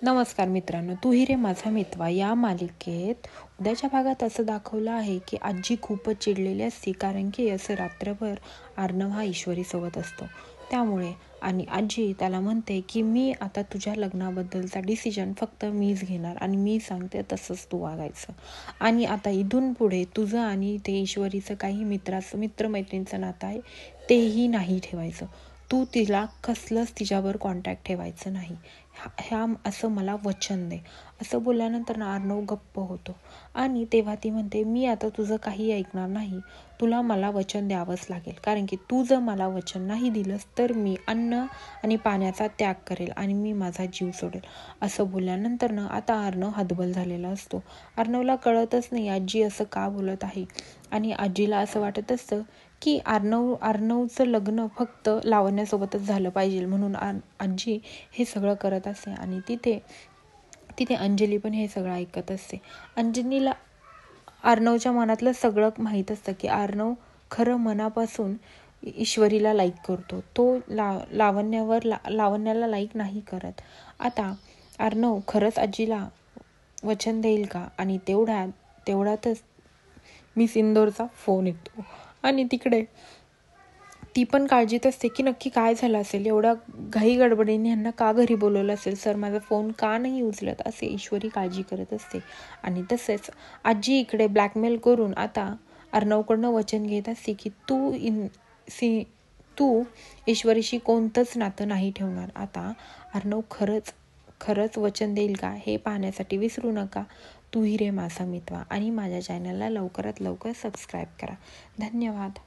नमस्कार मित्रांनो, तू ही रे माझा मितवा या मालिकेत उद्याच्या भागात असं दाखवलं आहे की आजी खूपच चिडलेली असते, कारण की असं रात्रभर अर्णव हा ईश्वरीसोबत असतो. त्यामुळे आणि आजी त्याला म्हणते की मी आता तुझ्या लग्नाबद्दलचा डिसिजन फक्त मीच घेणार आणि मी सांगते तसंच तू वागायचं. आणि आता इथून पुढे तुझं आणि ते ईश्वरीचं काही मित्रमैत्रिणीचं नातं आहे तेही नाही ठेवायचं. तू तिला कसलंच तिच्यावर कॉन्टॅक्ट ठेवायचं नाही, ह्या असं मला वचन दे. असं बोलल्यानंतर अर्णव गप्प होतो आणि तेव्हा ती म्हणते, मी आता तुझं काही ऐकणार नाही, तुला मला वचन द्यावंच लागेल, कारण की तू जर मला वचन नाही दिलंस तर मी अन्न आणि पाण्याचा त्याग करेल आणि मी माझा जीव सोडेल. असं बोलल्यानंतर आता अर्णव हतबल झालेला असतो. अर्णवला कळतच नाही आजी असं का बोलत आहे आणि आजीला असं वाटत असतं की अर्णवचं लग्न फक्त लावण्यासोबतच झालं पाहिजे, म्हणून आजी हे सगळं करत असते. आणि तिथे अंजली पण हे सगळं ऐकत असते. अंजलीला अर्णवच्या मनातलं सगळं माहीत असतं की अर्णव खरं मनापासून ईश्वरीला लाईक करतो, तो लावण्याला लाईक नाही करत. आता अर्णव खरंच आजीला वचन देईल का? आणि तेवढ्यातच मिस इंदोरचा फोन येतो आणि तिकडे ती पण काळजीत असते की नक्की काय झालं असेल, एवढ्या घाई गडबडीने ह्यांना का घरी बोलवलं असेल, सर माझा फोन का नाही उचलत, असे ईश्वरी काळजी करत असते. आणि तसेच आजी इकडे ब्लॅकमेल करून आता अर्णवकडनं वचन घेत असते की तू ईश्वरीशी कोणतंच नातं नाही ठेवणार. आता अर्णव खरंच वचन देईल का हे पाहण्यासाठी विसरू नका तू ही रे माझा मितवा आणि माझ्या चॅनलला लवकरात लवकर सबस्क्राईब करा. धन्यवाद.